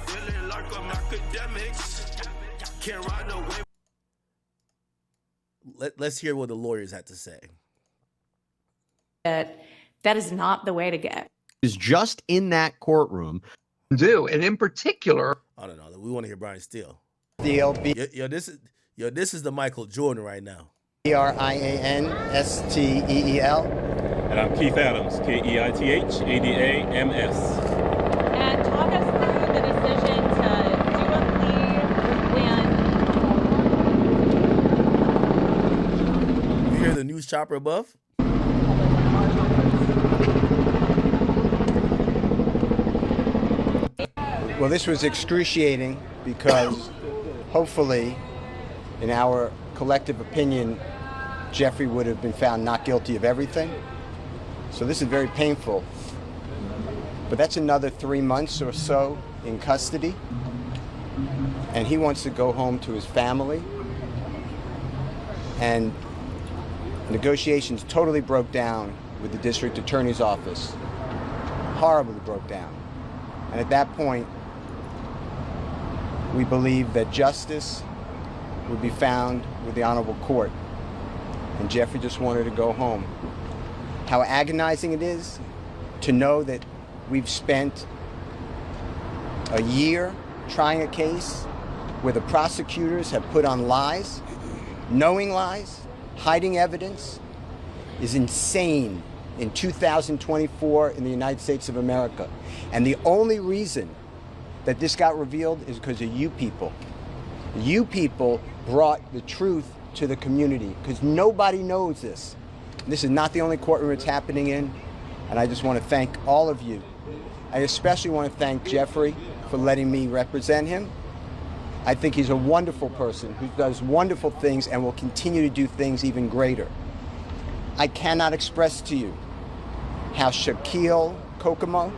feeling like I'm Akademiks. Can't ride no wave. Let's hear what the lawyers had to say. That is not the way to get. Is just in that courtroom. And in particular, I don't know. We want to hear Brian Steele. DLB. This is the Michael Jordan right now. Briansteel. And I'm Keith Adams, Keithadams. And talk us through the decision to do a plea when... You hear the news chopper above? Well, this was excruciating because hopefully, in our collective opinion, Jeffrey would have been found not guilty of everything. So this is very painful. But that's another 3 months or so in custody. And he wants to go home to his family. And negotiations totally broke down with the district attorney's office. Horribly broke down. And at that point, we believe that justice would be found with the honorable court. And Jeffrey just wanted to go home. How agonizing it is to know that we've spent a year trying a case where the prosecutors have put on lies, knowing lies, hiding evidence, is insane in 2024 in the United States of America. And the only reason that this got revealed is because of you people. You people brought the truth to the community because nobody knows this. This is not the only courtroom it's happening in, and I just want to thank all of you. I especially want to thank Jeffrey for letting me represent him. I think he's a wonderful person who does wonderful things and will continue to do things even greater. I cannot express to you how Shaquille Kokomo,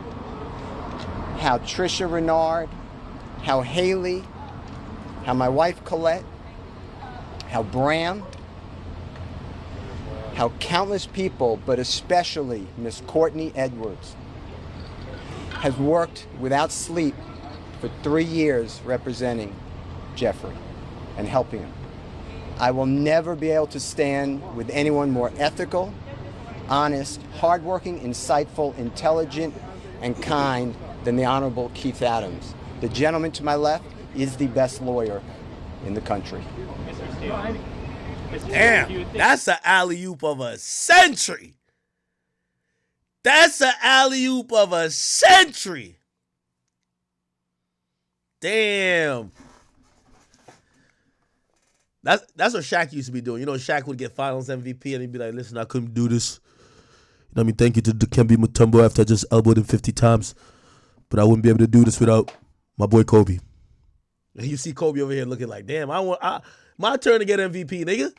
how Trisha Renard, how Haley, how my wife Colette, how Bram, how countless people, but especially Miss Courtney Edwards, has worked without sleep for 3 years representing Jeffrey and helping him. I will never be able to stand with anyone more ethical, honest, hardworking, insightful, intelligent, and kind than the Honorable Keith Adams. The gentleman to my left is the best lawyer in the country. Damn, that's an alley-oop of a century. That's an alley-oop of a century. Damn. That's what Shaq used to be doing. You know, Shaq would get Finals MVP and he'd be like, listen, I couldn't do this. You know what I mean? Thank you to Dikembe Mutombo after I just elbowed him 50 times. But I wouldn't be able to do this without my boy Kobe. And you see Kobe over here looking like, damn, my turn to get MVP, nigga.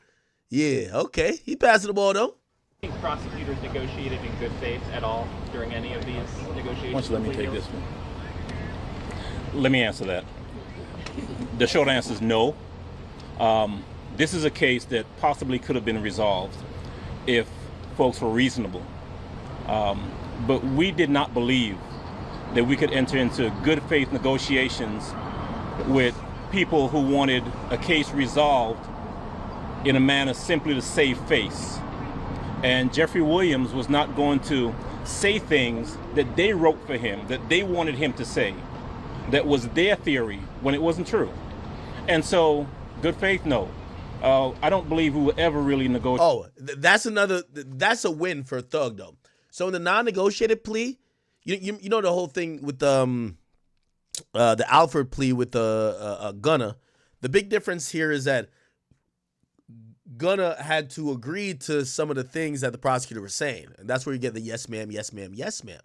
Yeah, okay. He passing the ball, though. Do you think prosecutors negotiated in good faith at all during any of these negotiations? Why don't you let me take this one? Let me answer that. The short answer is no. This is a case that possibly could have been resolved if folks were reasonable. But we did not believe that we could enter into good faith negotiations with people who wanted a case resolved in a manner simply to save face. And Jeffrey Williams was not going to say things that they wrote for him, that they wanted him to say, that was their theory when it wasn't true. And so, good faith, no. I don't believe we will ever really negotiate. Oh, that's a win for Thug, though. So in the non-negotiated plea, you know the whole thing with the Alford plea with Gunna. The big difference here is that Gunna had to agree to some of the things that the prosecutor was saying. And that's where you get the yes, ma'am, yes, ma'am, yes, ma'am.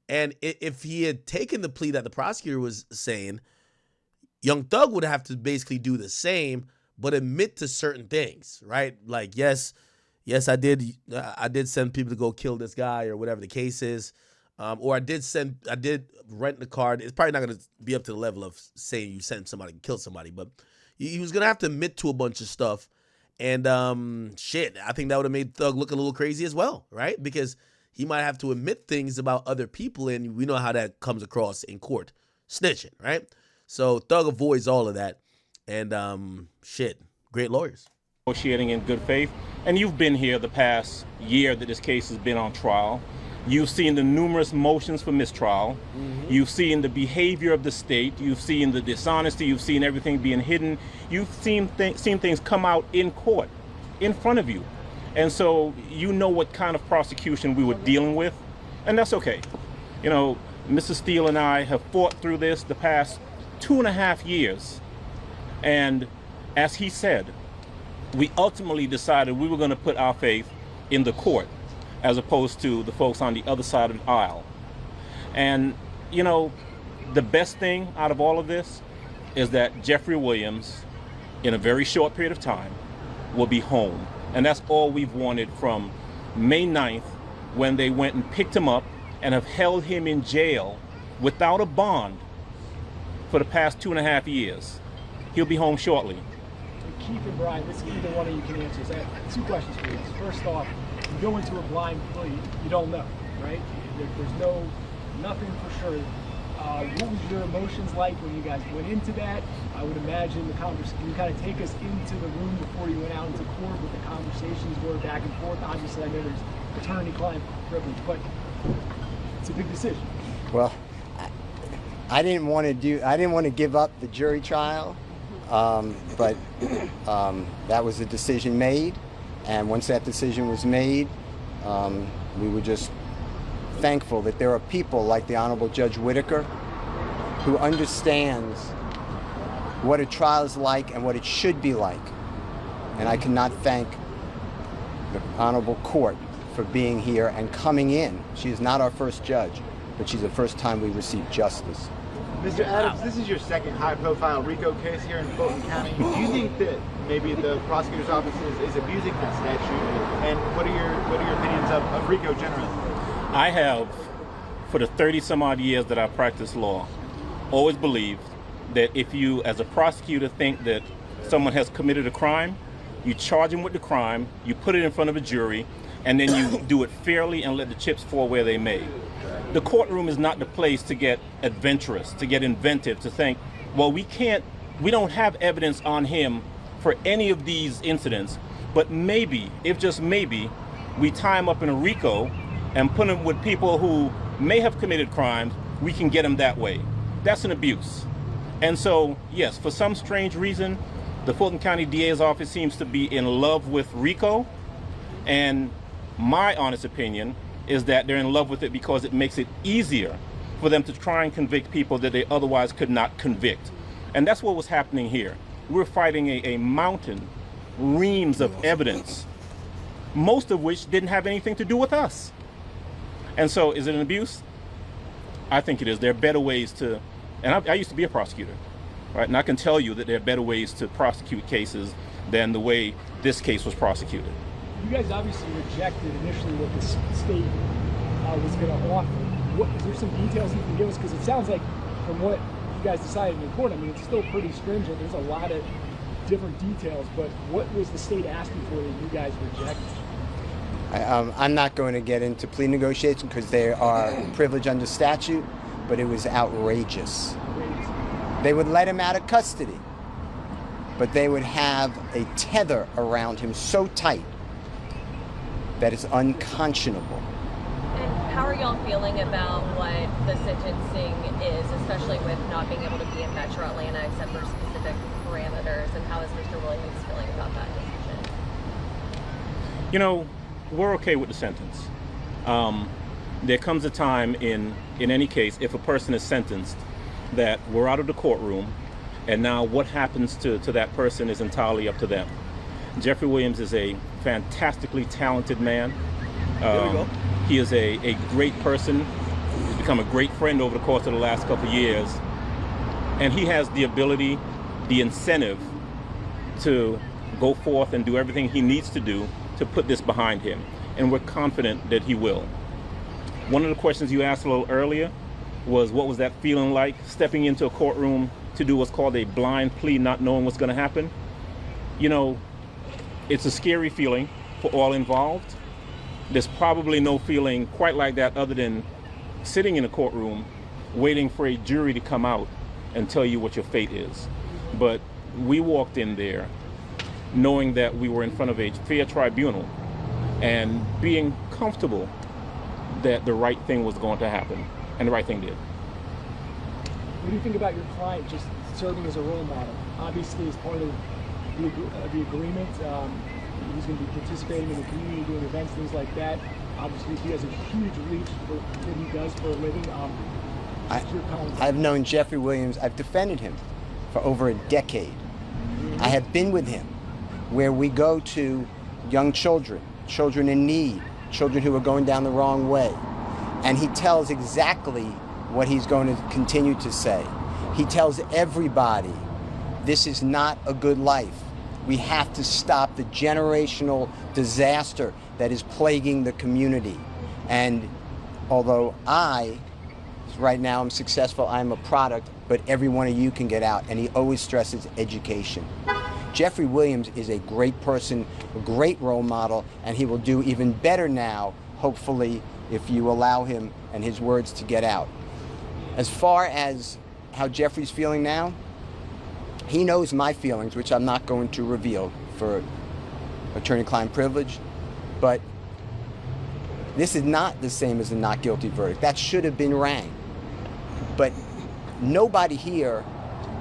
And if he had taken the plea that the prosecutor was saying, Young Thug would have to basically do the same, but admit to certain things, right? Like, yes, I did send people to go kill this guy or whatever the case is. Or I did rent the car. It's probably not going to be up to the level of saying you sent somebody to kill somebody, but he was going to have to admit to a bunch of stuff. And shit, I think that would have made Thug look a little crazy as well, right? Because he might have to admit things about other people, and we know how that comes across in court. snitching, right? So Thug avoids all of that, and great lawyers. Negotiating in good faith, and you've been here the past year that this case has been on trial. You've seen the numerous motions for mistrial. You've seen the behavior of the state. You've seen the dishonesty. You've seen everything being hidden. You've seen things come out in court, in front of you. And so you know what kind of prosecution we were dealing with, and that's okay. You know, Mr. Steele and I have fought through this the past 2.5 years. And as he said, we ultimately decided we were going to put our faith in the court as opposed to the folks on the other side of the aisle. And, you know, the best thing out of all of this is that Jeffrey Williams, in a very short period of time, will be home. And that's all we've wanted from May 9th, when they went and picked him up and have held him in jail without a bond for the past 2.5 years. He'll be home shortly. Keith and Brian, this either one of you can answer. So I have 2 questions for you. First off, you go into a blind plea, you don't know, right? There's nothing for sure. What was your emotions like when you guys went into that? I would imagine the conversation. Can you kind of take us into the room before you went out into court, what the conversations were back and forth? Obviously, I know there's attorney-client privilege, but it's a big decision. Well, I didn't want to give up the jury trial, but that was a decision made, and once that decision was made, we were just thankful that there are people like the Honorable Judge Whitaker who understands what a trial is like and what it should be like. And I cannot thank the Honorable Court for being here and coming in. She is not our first judge, but she's the first time we received justice. Mr. Adams, this is your second high-profile RICO case here in Fulton County. Do you think that maybe the prosecutor's office is abusing that statute? And what are your opinions of RICO generally? I have, for the 30-some-odd years that I've practiced law, always believed that if you, as a prosecutor, think that someone has committed a crime, you charge them with the crime, you put it in front of a jury, and then you do it fairly and let the chips fall where they may. The courtroom is not the place to get adventurous, to get inventive, to think, well, we don't have evidence on him for any of these incidents, but maybe, if just maybe, we tie him up in a RICO and put him with people who may have committed crimes, we can get him that way. That's an abuse. And so, yes, for some strange reason, the Fulton County DA's office seems to be in love with RICO, and my honest opinion is that they're in love with it because it makes it easier for them to try and convict people that they otherwise could not convict. And that's what was happening here. We're fighting a mountain, reams of evidence, most of which didn't have anything to do with us. And so, is it an abuse? I think it is. There are better ways to, and I used to be a prosecutor, right? And I can tell you that there are better ways to prosecute cases than the way this case was prosecuted. You guys obviously rejected initially what the state was going to offer. Is there some details you can give us? Because it sounds like from what you guys decided in court, I mean, it's still pretty stringent. There's a lot of different details, but what was the state asking for that you guys rejected? I'm not going to get into plea negotiations because they are privileged under statute, but it was outrageous. They would let him out of custody, but they would have a tether around him so tight that it's unconscionable. And how are y'all feeling about what the sentencing is, especially with not being able to be in Metro Atlanta except for specific parameters, and how is Mr. Williams feeling about that decision? You know, we're okay with the sentence. There comes a time in any case, if a person is sentenced, that we're out of the courtroom, and now what happens to that person is entirely up to them. Jeffrey Williams is a fantastically talented man. He is a great person. He's become a great friend over the course of the last couple of years. And he has the ability, the incentive to go forth and do everything he needs to do to put this behind him. And we're confident that he will. One of the questions you asked a little earlier was, what was that feeling like, stepping into a courtroom to do what's called a blind plea, not knowing what's going to happen? You know, it's a scary feeling for all involved. There's probably no feeling quite like that other than sitting in a courtroom waiting for a jury to come out and tell you what your fate is. But we walked in there knowing that we were in front of a fair tribunal and being comfortable that the right thing was going to happen, and the right thing did. What do you think about your client just serving as a role model? Obviously, as part of the agreement, he's going to be participating in the community, doing events, things like that. Obviously, he has a huge reach for what he does for a living. I've known Jeffrey Williams. I've defended him for over a decade. I have been with him where we go to young children, children in need, children who are going down the wrong way. And he tells exactly what he's going to continue to say. He tells everybody, this is not a good life. We have to stop the generational disaster that is plaguing the community. And although right now I'm successful, I'm a product, but every one of you can get out. And he always stresses education. Jeffrey Williams is a great person, a great role model, and he will do even better now, hopefully, if you allow him and his words to get out. As far as how Jeffrey's feeling now, he knows my feelings, which I'm not going to reveal for attorney-client privilege, but this is not the same as a not guilty verdict. That should have been rang. But nobody here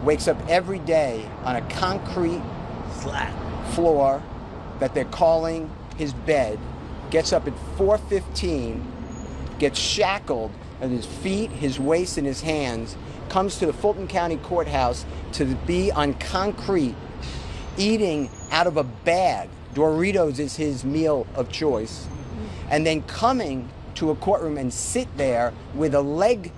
wakes up every day on a concrete floor that they're calling his bed, gets up at 4:15, gets shackled at his feet, his waist, and his hands, comes to the Fulton County Courthouse to be on concrete, eating out of a bag. Doritos is his meal of choice. And then coming to a courtroom and sit there with a leg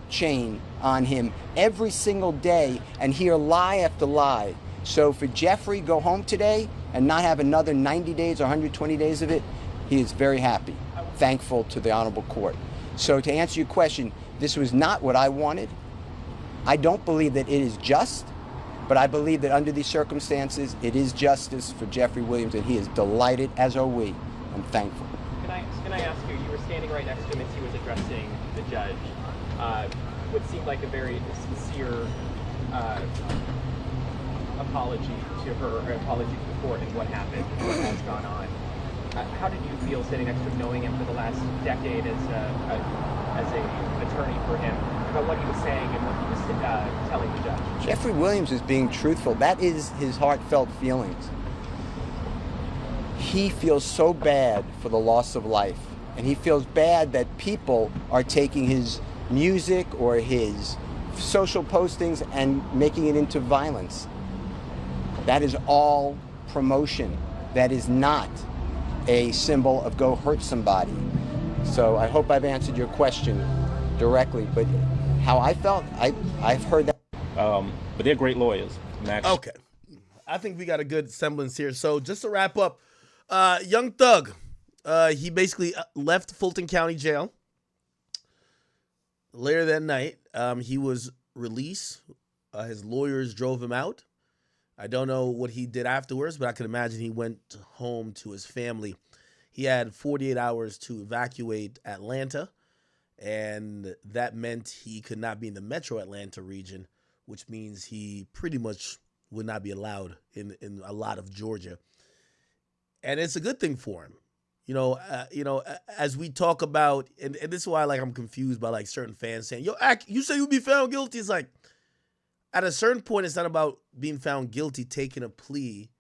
chain on him every single day and hear lie after lie. So for Jeffrey, go home today and not have another 90 days or 120 days of it, he is very happy, thankful to the Honorable Court. So to answer your question, this was not what I wanted. I don't believe that it is just, but I believe that under these circumstances, it is justice for Jeffrey Williams, and he is delighted, as are we. I'm thankful. Can I ask you, you were standing right next to him as he was addressing the judge. What seemed like a very sincere apology to her, or apology to the court and what happened, what has gone on. How did you feel sitting next to him, knowing him for the last decade as an attorney for him, about what he was saying and what he was telling the judge? Jeffrey Williams is being truthful. That is his heartfelt feelings. He feels so bad for the loss of life, and he feels bad that people are taking his music or his social postings and making it into violence. That is all promotion. That is not a symbol of go hurt somebody. So I hope I've answered your question directly, but how I felt, I've heard that. But they're great lawyers. Okay. I think we got a good semblance here. So just to wrap up, Young Thug, he basically left Fulton County Jail. Later that night, he was released. His lawyers drove him out. I don't know what he did afterwards, but I can imagine he went home to his family. He had 48 hours to evacuate Atlanta, and that meant he could not be in the metro Atlanta region, which means he pretty much would not be allowed in a lot of Georgia. And it's a good thing for him. As we talk about, and this is why I'm confused by certain fans saying, yo, you say you'll be found guilty. It's like, at a certain point, it's not about being found guilty, taking a plea,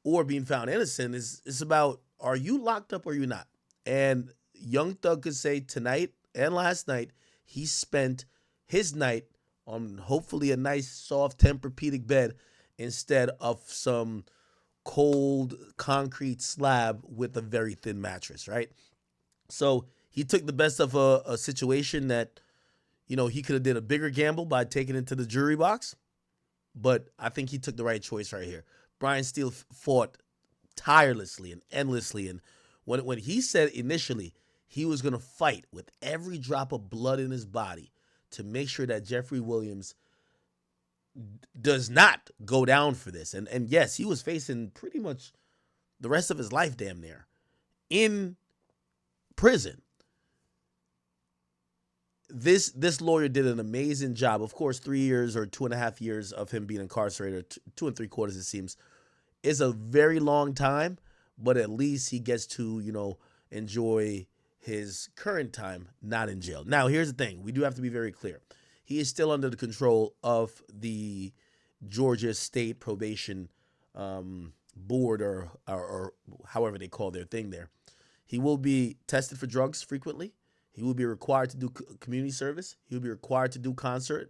or being found innocent. It's about, are you locked up or are you not? And Young Thug could say tonight and last night, he spent his night on hopefully a nice, soft Tempur-Pedic bed instead of some cold concrete slab with a very thin mattress, right? So he took the best of a situation that, he could have did a bigger gamble by taking it to the jury box, but I think he took the right choice right here. Brian Steele fought tirelessly and endlessly, and when he said initially he was going to fight with every drop of blood in his body to make sure that Jeffrey Williams does not go down for this. And yes, he was facing pretty much the rest of his life damn near in prison. this lawyer did an amazing job. Of course, 3 years or 2.5 years of him being incarcerated, 2 3/4 it seems, is a very long time. But at least he gets to, enjoy his current time not in jail. Now, here's the thing: we do have to be very clear. He is still under the control of the Georgia State Probation Board, or however they call their thing there. He will be tested for drugs frequently. He will be required to do community service. He will be required to do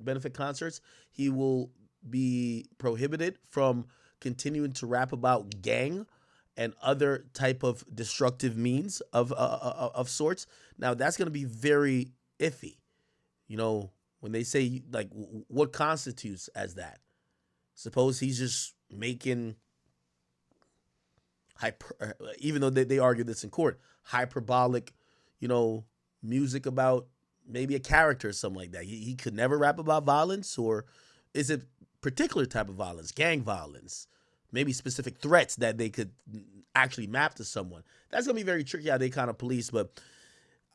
benefit concerts. He will be prohibited from continuing to rap about gang and other type of destructive means of sorts. Now, that's going to be very iffy. When they say, like, what constitutes as that? Suppose he's just making even though they argue this in court, hyperbolic, music about maybe a character or something like that. He could never rap about violence, or is it particular type of violence, gang violence, maybe specific threats that they could actually map to someone? That's going to be very tricky how they kind of police, but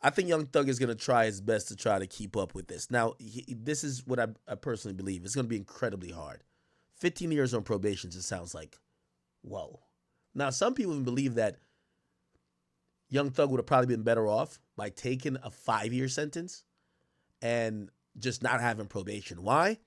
I think Young Thug is going to try his best to try to keep up with this. Now, this is what I personally believe. It's going to be incredibly hard. 15 years on probation just sounds like, whoa. Now, some people even believe that Young Thug would have probably been better off by taking a 5-year sentence and just not having probation. Why?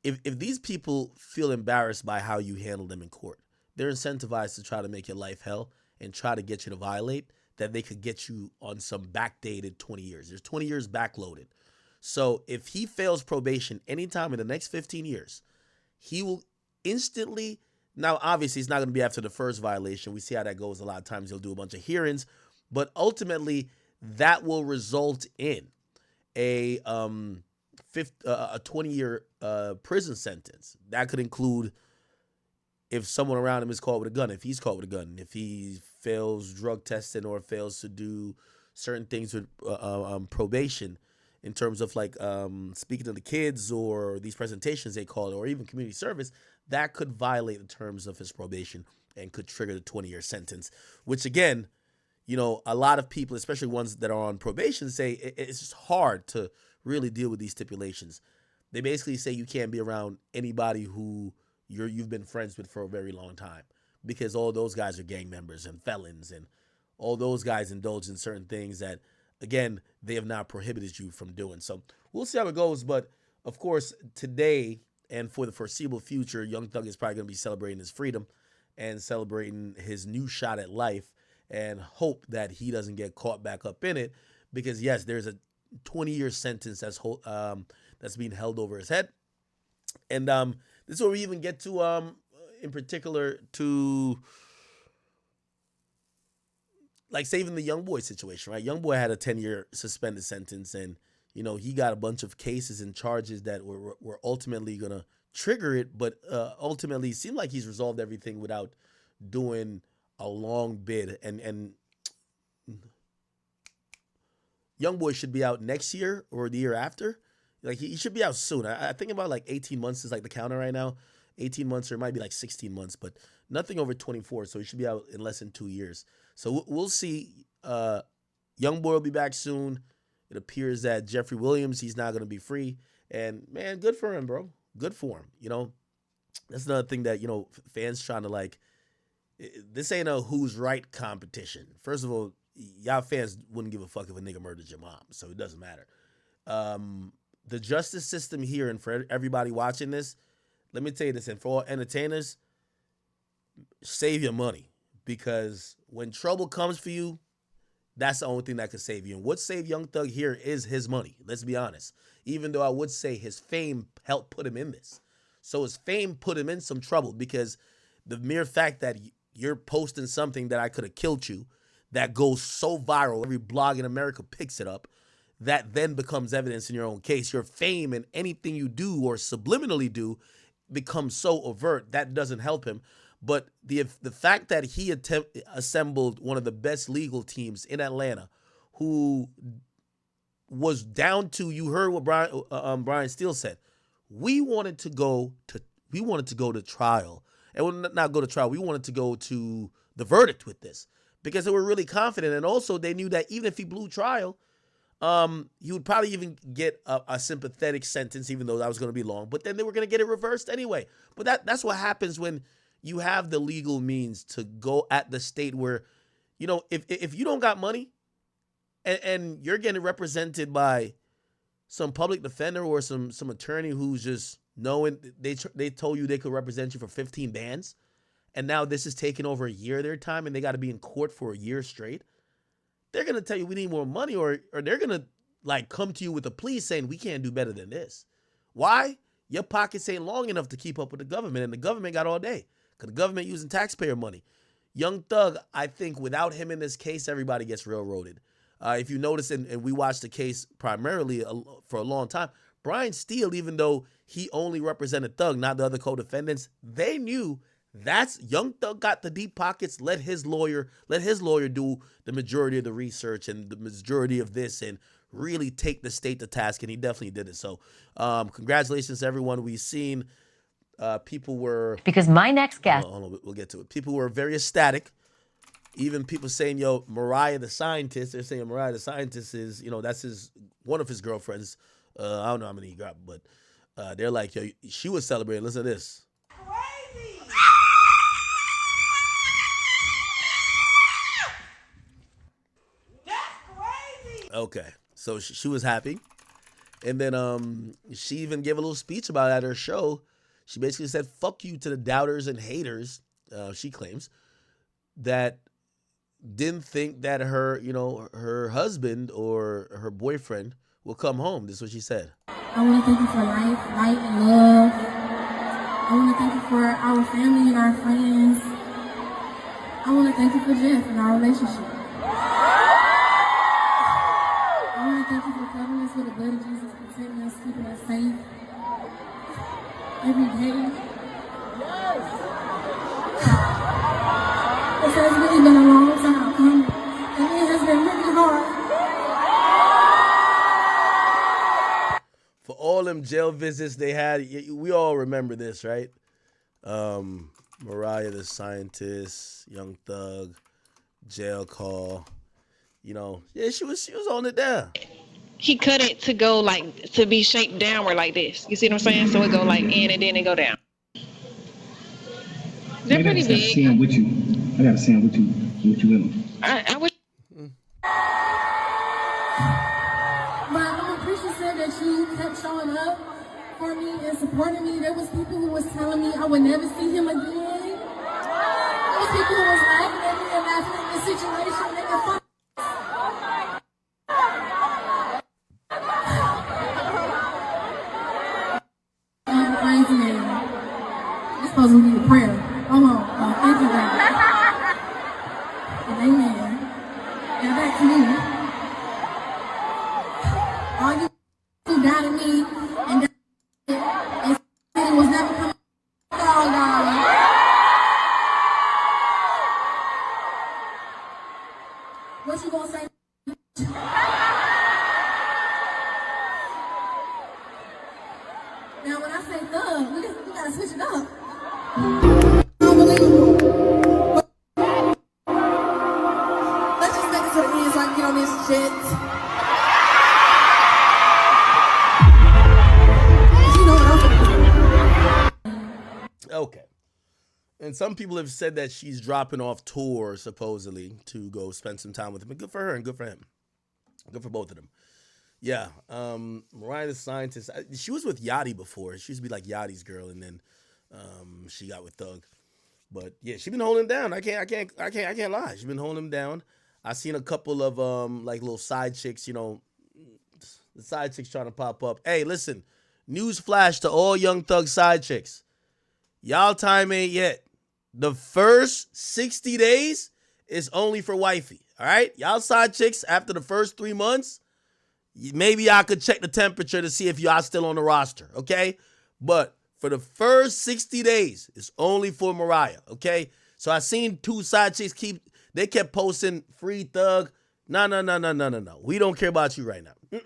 If these people feel embarrassed by how you handle them in court, they're incentivized to try to make your life hell and try to get you to violate, that they could get you on some backdated 20 years. There's 20 years backloaded. So if he fails probation anytime in the next 15 years, he will instantly... Now, obviously, it's not going to be after the first violation. We see how that goes. A lot of times he'll do a bunch of hearings. But ultimately, that will result in a 20-year prison sentence. That could include if someone around him is caught with a gun, if he's caught with a gun, if he fails drug testing or fails to do certain things with probation in terms of like speaking to the kids or these presentations they call it, or even community service, that could violate the terms of his probation and could trigger the 20-year sentence, which again, a lot of people, especially ones that are on probation, say it's just hard to really deal with these stipulations. They basically say you can't be around anybody who you've been friends with for a very long time, because all those guys are gang members and felons, and all those guys indulge in certain things that, again, they have not prohibited you from doing. So we'll see how it goes. But of course, today and for the foreseeable future, Young Thug is probably going to be celebrating his freedom and celebrating his new shot at life, and hope that he doesn't get caught back up in it, because yes, there's a 20-year sentence that's being held over his head. And this is where we even get to in particular to like saving the Young Boy situation, right? Young Boy had a 10-year suspended sentence, and he got a bunch of cases and charges that were ultimately going to trigger it, but ultimately it seemed like he's resolved everything without doing a long bid. And Young Boy should be out next year or the year after. Like he should be out soon. I think about like 18 months is like the counter right now. 18 months, or it might be like 16 months, but nothing over 24. So he should be out in less than 2 years. So we'll see. Young Boy will be back soon. It appears that Jeffrey Williams, he's not going to be free. And, man, good for him, bro. Good for him. That's another thing that, fans trying to, like, this ain't a who's right competition. First of all, y'all fans wouldn't give a fuck if a nigga murdered your mom, so it doesn't matter. The justice system here, and for everybody watching this, let me tell you this, and for all entertainers, save your money, because when trouble comes for you, that's the only thing that could save you. And what saved Young Thug here is his money. Let's be honest. Even though I would say his fame helped put him in this. So his fame put him in some trouble, because the mere fact that you're posting something that I could have killed you, that goes so viral, every blog in America picks it up, that then becomes evidence in your own case. Your fame and anything you do or subliminally do becomes so overt, that doesn't help him. But the fact that he assembled one of the best legal teams in Atlanta, who was down to, you heard what Brian Steele said, we wanted to go to trial, and not go to trial. We wanted to go to the verdict with this, because they were really confident, and also they knew that even if he blew trial, he would probably even get a sympathetic sentence, even though that was going to be long. But then they were going to get it reversed anyway. But that's what happens when you have the legal means to go at the state where, you know, if you don't got money and you're getting represented by some public defender or some attorney who's just knowing they told you they could represent you for 15 bands, and now this is taking over a year of their time and they got to be in court for a year straight, they're going to tell you we need more money, or they're going to like come to you with a plea saying we can't do better than this. Why? Your pockets ain't long enough to keep up with the government, and the government got all day because the government using taxpayer money. Young Thug, I think without him in this case, everybody gets railroaded. If you notice, and we watched the case primarily for a long time, Brian Steele, even though he only represented Thug, not the other co-defendants, they knew that's Young Thug got the deep pockets. Let his lawyer do the majority of the research and the majority of this and really take the state to task, and he definitely did it. So congratulations to everyone. We've seen people were... Because my next guest... Hold on, we'll get to it. People were very ecstatic. Even people saying, yo, Mariah the Scientist, they're saying Mariah the Scientist is, you know, that's one of his girlfriends. I don't know how many he got, but they're like, yo, she was celebrating. Listen to this. Crazy. That's crazy. Okay, so she was happy. And then she even gave a little speech about it at her show. She basically said, fuck you to the doubters and haters, she claims, that didn't think that her husband or her boyfriend will come home. This is what she said. I want to thank you for life, light, and love. I want to thank you for our family and our friends. I want to thank you for Jeff and our relationship. I want to thank you for covering us with the blood of Jesus, protecting us, keeping us safe every day. This has really been a long time coming, and it has been really hard. For all them jail visits they had, we all remember this, right? Mariah the Scientist, Young Thug, jail call. You know, yeah, she was on it down. He cut it to go like to be shaped downward like this. You see what I'm saying? So it go like in and then it go down. They're pretty big. I gotta see him with you in them. I wish. But I'm appreciative that you kept showing up for me and supporting me. There was people who was telling me I would never see him again. There was people who was laughing at me and laughing at the situation. They could find praise man. You're supposed to be a prayer. Come on. Thank you, God. And amen. Now back to you. All you doubted me and it was never coming. Oh, God. What you gonna say? Now, when I say thug, we gotta switch it up. Unbelievable. Let's just make it to the end so I can get on this jet. You know what I'm saying? Okay. And some people have said that she's dropping off tour, supposedly, to go spend some time with him. And good for her and good for him. Good for both of them. Yeah. Mariah the Scientist, she was with Yachty before. She used to be like Yachty's girl, and then she got with Thug. But yeah, she's been holding him down. I can't lie. She's been holding him down. I seen a couple of like little side chicks, you know, the side chicks trying to pop up. Hey, listen, news flash to all Young Thug side chicks. Y'all time ain't yet. The first 60 days is only for wifey. All right? Y'all side chicks, after the first 3 months, maybe I could check the temperature to see if y'all still on the roster, okay? But for the first 60 days, it's only for Mariah, okay? So I seen two side chicks they kept posting free Thug. No. We don't care about you right now.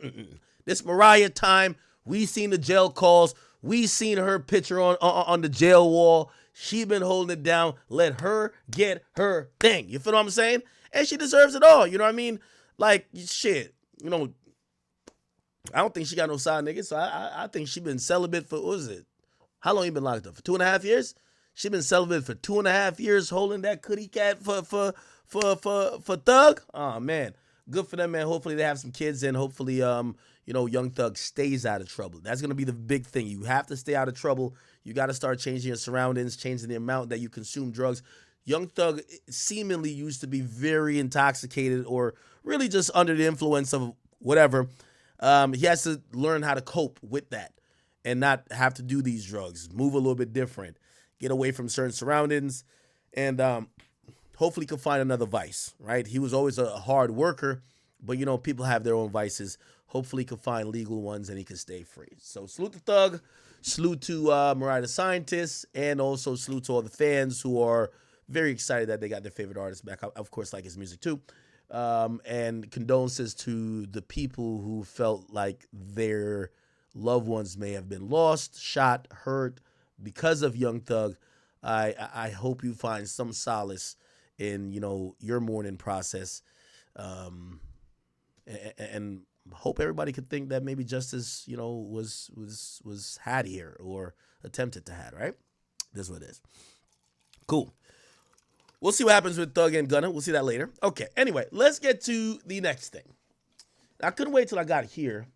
This Mariah time. We seen the jail calls. We seen her picture on the jail wall. She been holding it down. Let her get her thing. You feel what I'm saying? And she deserves it all. You know what I mean? Like, shit. You know, I don't think she got no side niggas, so I think she been celibate for, what was it? How long you been locked up? For 2.5 years? She been celibate for 2.5 years, holding that kitty cat for Thug. Oh man, good for them, man. Hopefully they have some kids, and hopefully Young Thug stays out of trouble. That's gonna be the big thing. You have to stay out of trouble. You got to start changing your surroundings, changing the amount that you consume drugs. Young Thug seemingly used to be very intoxicated or really just under the influence of whatever. He has to learn how to cope with that and not have to do these drugs. Move a little bit different. Get away from certain surroundings, and hopefully can find another vice, right? He was always a hard worker, but people have their own vices. Hopefully he can find legal ones and he can stay free. So salute to Thug, salute to Mariah da Scientist, and also salute to all the fans who are very excited that they got their favorite artist back. I, of course, like his music too. And condolences to the people who felt like their loved ones may have been lost, shot, hurt because of Young Thug. I hope you find some solace in your mourning process, and hope everybody could think that maybe justice was had here or attempted to had. Right, this is what it is. Cool. We'll see what happens with Thug and Gunna. We'll see that later. Okay. Anyway, let's get to the next thing. I couldn't wait till I got here.